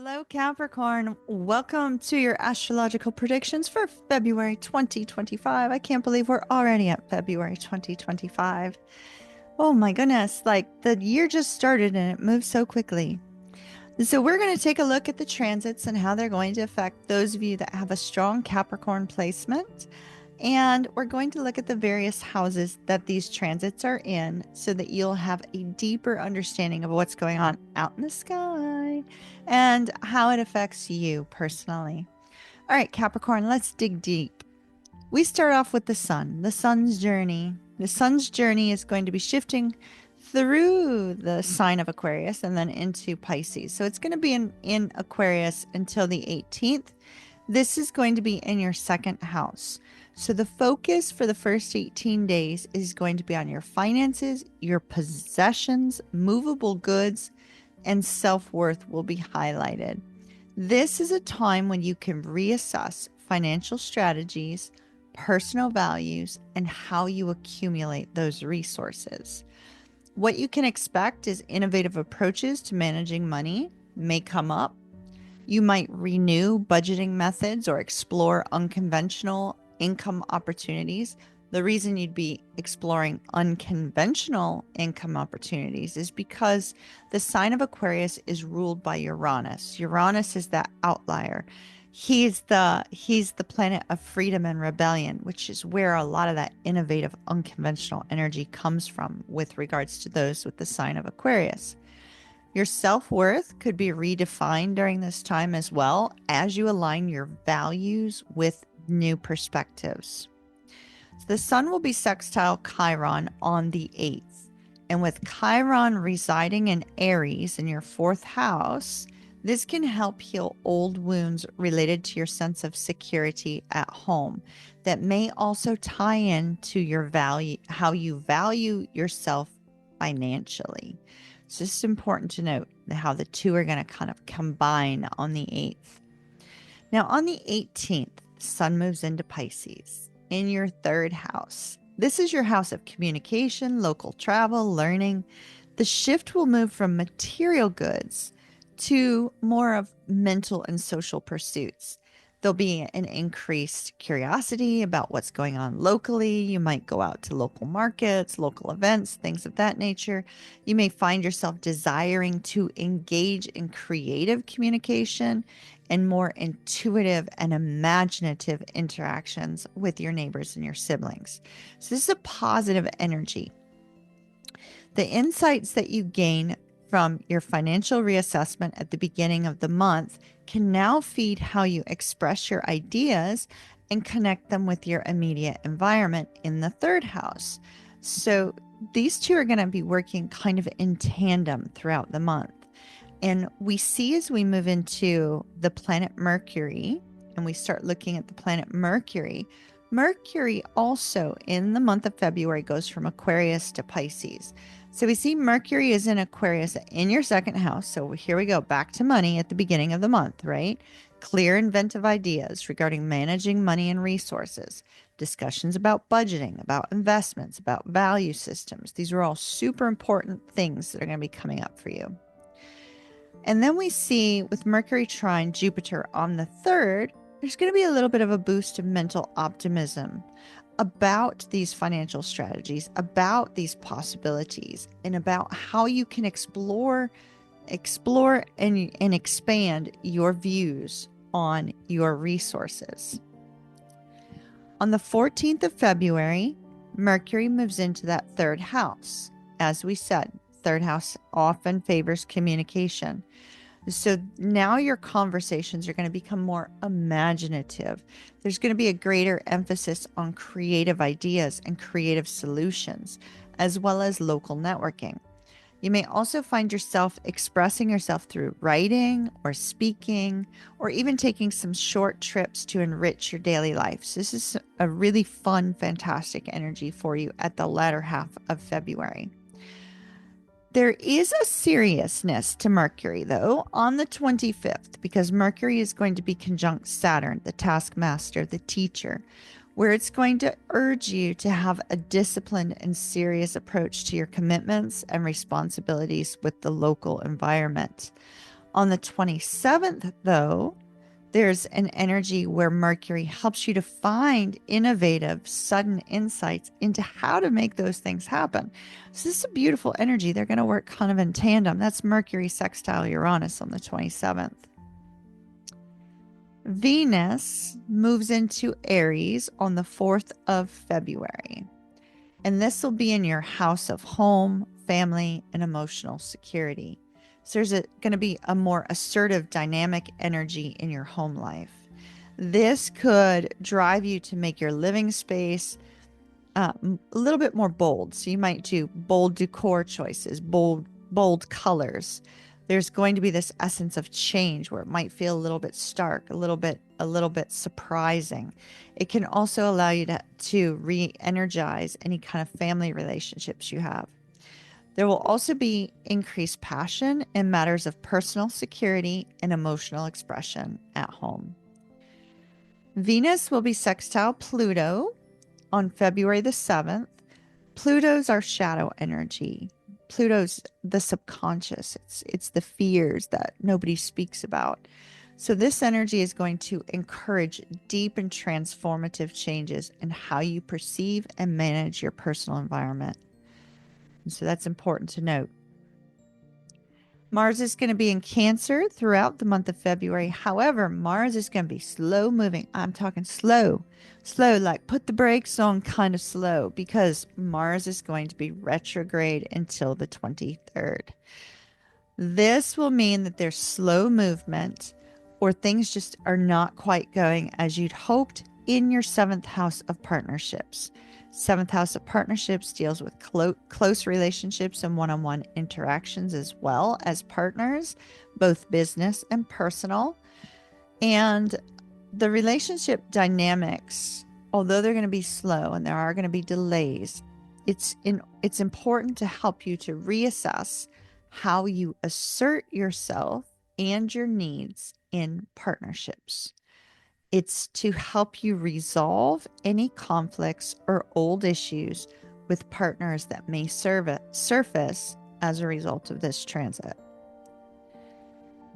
Hello, Capricorn. Welcome to your astrological predictions for February 2025. I can't believe we're already at February 2025. Oh my goodness, like the year just started and it moves so quickly. So, we're going to take a look at the transits and how they're going to affect those of you that have a strong Capricorn placement. And we're going to look at the various houses that these transits are in so that you'll have a deeper understanding of what's going on out in the sky and how it affects you personally. All right, Capricorn, let's dig deep. We start off with the sun, the sun's journey. The sun's journey is going to be shifting through the sign of Aquarius and then into Pisces. So it's going to be in Aquarius until the 18th. This is going to be in your second house. So the focus for the first 18 days is going to be on your finances, your possessions, movable goods, and self-worth will be highlighted. This is a time when you can reassess financial strategies, personal values, and how you accumulate those resources. What you can expect is innovative approaches to managing money may come up. You might renew budgeting methods or explore unconventional income opportunities. The reason you'd be exploring unconventional income opportunities is because the sign of Aquarius is ruled by Uranus. Uranus is that outlier. He's the planet of freedom and rebellion, which is where a lot of that innovative, unconventional energy comes from with regards to those with the sign of Aquarius. Your self-worth could be redefined during this time as well as you align your values with new perspectives. So the sun will be sextile Chiron on the 8th. And with Chiron residing in Aries in your 4th house, this can help heal old wounds related to your sense of security at home that may also tie in to your value, how you value yourself financially. So it's important to note how the two are going to kind of combine on the 8th. Now on the 18th, the sun moves into Pisces in your 3rd house. This is your house of communication, local travel, learning. The shift will move from material goods to more of mental and social pursuits. There'll be an increased curiosity about what's going on locally. You might go out to local markets, local events, things of that nature. You may find yourself desiring to engage in creative communication and more intuitive and imaginative interactions with your neighbors and your siblings. So this is a positive energy. The insights that you gain from your financial reassessment at the beginning of the month can now feed how you express your ideas and connect them with your immediate environment in the 3rd house. So these two are going to be working kind of in tandem throughout the month. And we see as we move into the planet Mercury and we start looking at the planet Mercury, Mercury also in the month of February goes from Aquarius to Pisces. So we see Mercury is in Aquarius in your 2nd house. So here we go back to money at the beginning of the month, right? Clear, inventive ideas regarding managing money and resources, discussions about budgeting, about investments, about value systems. These are all super important things that are going to be coming up for you. And then we see with Mercury trine Jupiter on the 3rd, there's going to be a little bit of a boost of mental optimism about these financial strategies, about these possibilities, and about how you can explore and expand your views on your resources. On the 14th of February, Mercury moves into that 3rd house. As we said, 3rd house often favors communication. So now your conversations are going to become more imaginative. There's going to be a greater emphasis on creative ideas and creative solutions, as well as local networking. You may also find yourself expressing yourself through writing or speaking, or even taking some short trips to enrich your daily life. So this is a really fun, fantastic energy for you at the latter half of February. There is a seriousness to Mercury, though, on the 25th, because Mercury is going to be conjunct Saturn, the taskmaster, the teacher, where it's going to urge you to have a disciplined and serious approach to your commitments and responsibilities with the local environment. On the 27th, though, there's an energy where Mercury helps you to find innovative, sudden insights into how to make those things happen. So this is a beautiful energy. They're going to work kind of in tandem. That's Mercury sextile Uranus on the 27th. Venus moves into Aries on the 4th of February. And this will be in your house of home, family, and emotional security. So there's going to be a more assertive, dynamic energy in your home life. This could drive you to make your living space a little bit more bold. So you might do bold decor choices, bold colors. There's going to be this essence of change where it might feel a little bit stark, a little bit surprising. It can also allow you to re-energize any kind of family relationships you have. There will also be increased passion in matters of personal security and emotional expression at home. Venus will be sextile Pluto on February the 7th. Pluto's our shadow energy. Pluto's the subconscious. It's the fears that nobody speaks about. So this energy is going to encourage deep and transformative changes in how you perceive and manage your personal environment. And so that's important to note. Mars is going to be in Cancer throughout the month of February. However, Mars is going to be slow moving. I'm talking slow, like put the brakes on kind of slow, because Mars is going to be retrograde until the 23rd. This will mean that there's slow movement, or things just are not quite going as you'd hoped in your 7th house of partnerships. 7th house of partnerships deals with close relationships and one-on-one interactions, as well as partners, both business and personal. And the relationship dynamics, although they're going to be slow and there are going to be delays, it's important to help you to reassess how you assert yourself and your needs in partnerships. It's to help you resolve any conflicts or old issues with partners that may surface as a result of this transit.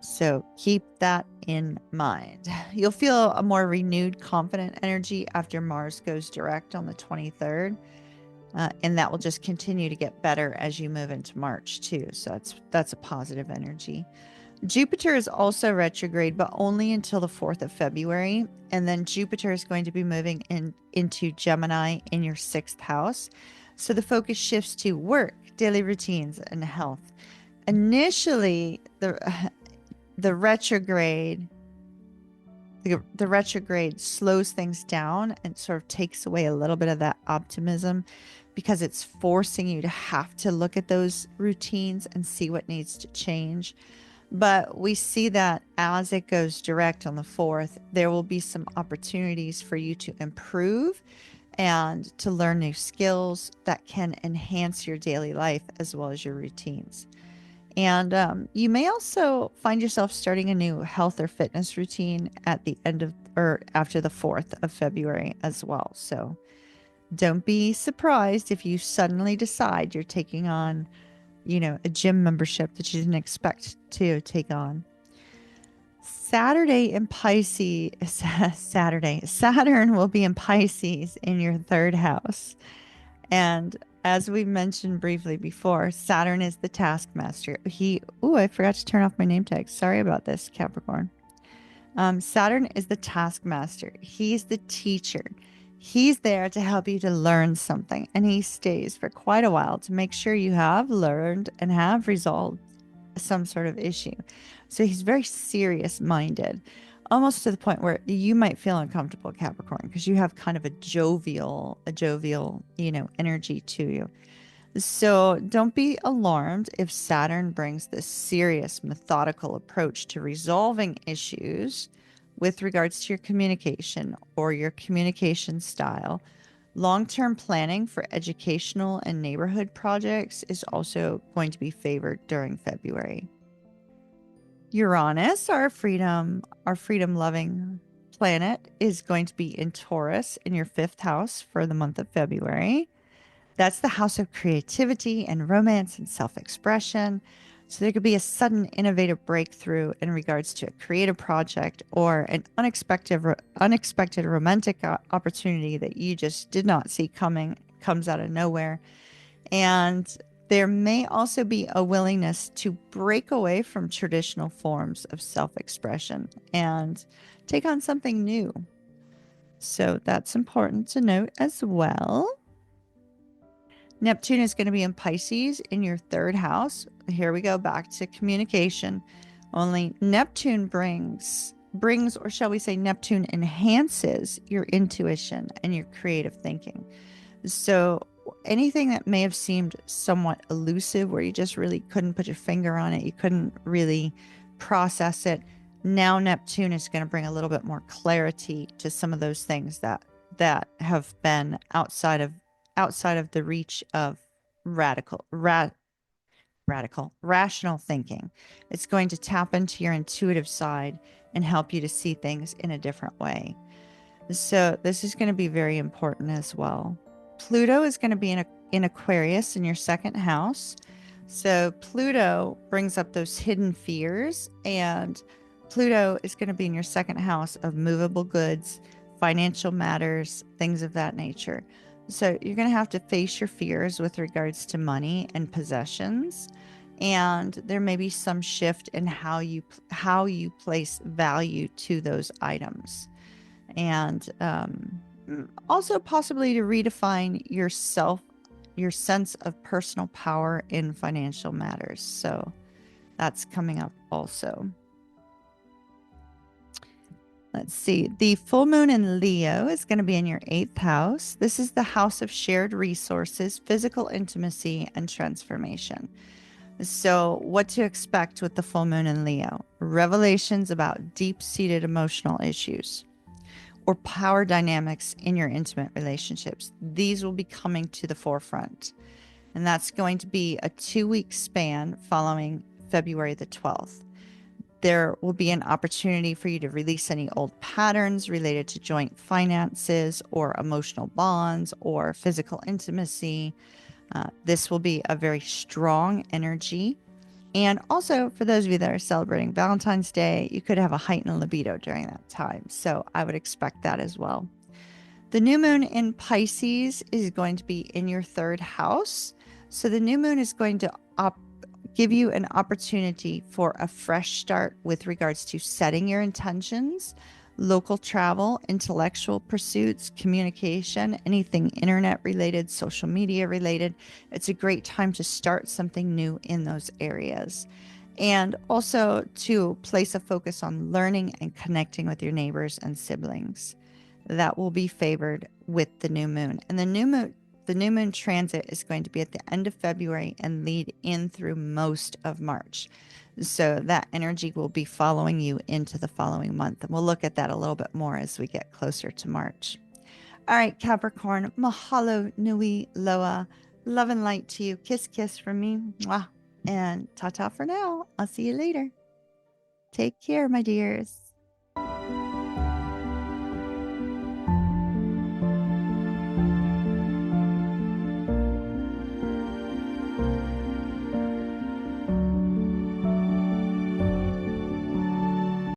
So keep that in mind. You'll feel a more renewed, confident energy after Mars goes direct on the 23rd. And that will just continue to get better as you move into March too. So that's a positive energy. Jupiter is also retrograde, but only until the 4th of February. And then Jupiter is going to be moving into Gemini in your 6th house. So the focus shifts to work, daily routines, and health. Initially, the retrograde slows things down and sort of takes away a little bit of that optimism, because it's forcing you to have to look at those routines and see what needs to change. But we see that as it goes direct on the 4th, there will be some opportunities for you to improve and to learn new skills that can enhance your daily life as well as your routines. And you may also find yourself starting a new health or fitness routine at the end of or after the 4th of February as well. So don't be surprised if you suddenly decide you're taking on, a gym membership that you didn't expect to take on. Saturn will be in Pisces in your 3rd house. And as we mentioned briefly before, Saturn is the taskmaster. I forgot to turn off my name tag. Sorry about this, Capricorn. Saturn is the taskmaster. He's the teacher. He's there to help you to learn something, and he stays for quite a while to make sure you have learned and have resolved some sort of issue. So he's very serious minded, almost to the point where you might feel uncomfortable, Capricorn, because you have kind of a jovial, energy to you. So don't be alarmed if Saturn brings this serious, methodical approach to resolving issues with regards to your communication or your communication style. Long-term planning for educational and neighborhood projects is also going to be favored during February. Uranus, our freedom-loving planet, is going to be in Taurus in your 5th house for the month of February. That's the house of creativity and romance and self-expression. So there could be a sudden innovative breakthrough in regards to a creative project or an unexpected romantic opportunity that you just did not see coming, comes out of nowhere. And there may also be a willingness to break away from traditional forms of self-expression and take on something new. So that's important to note as well. Neptune is going to be in Pisces in your third house. Here we go back to communication. Only Neptune brings, or shall we say, Neptune enhances your intuition and your creative thinking. So anything that may have seemed somewhat elusive, where you just really couldn't put your finger on it, you couldn't really process it, now Neptune is going to bring a little bit more clarity to some of those things that have been outside of the reach of rational thinking. It's going to tap into your intuitive side and help you to see things in a different way. So this is going to be very important as well. Pluto is going to be in Aquarius in your second house. So Pluto brings up those hidden fears, and Pluto is going to be in your second house of movable goods, financial matters, things of that nature. So you're going to have to face your fears with regards to money and possessions, and there may be some shift in how you place value to those items, and also possibly to redefine your sense of personal power in financial matters. So that's coming up also. Let's see. The full moon in Leo is going to be in your 8th house. This is the house of shared resources, physical intimacy, and transformation. So what to expect with the full moon in Leo? Revelations about deep-seated emotional issues or power dynamics in your intimate relationships. These will be coming to the forefront. And that's going to be a 2-week span following February the 12th. There will be an opportunity for you to release any old patterns related to joint finances or emotional bonds or physical intimacy. This will be a very strong energy. And also, for those of you that are celebrating Valentine's Day, you could have a heightened libido during that time. So I would expect that as well. The new moon in Pisces is going to be in your 3rd house. So the new moon is going to give you an opportunity for a fresh start with regards to setting your intentions, local travel, intellectual pursuits, communication, anything internet related, social media related. It's a great time to start something new in those areas. And also to place a focus on learning and connecting with your neighbors and siblings. That will be favored with the new moon. And the new moon transit is going to be at the end of February and lead in through most of March. So that energy will be following you into the following month. And we'll look at that a little bit more as we get closer to March. All right, Capricorn, mahalo nui loa. Love and light to you. Kiss, kiss from me. Mwah. And ta-ta for now. I'll see you later. Take care, my dears.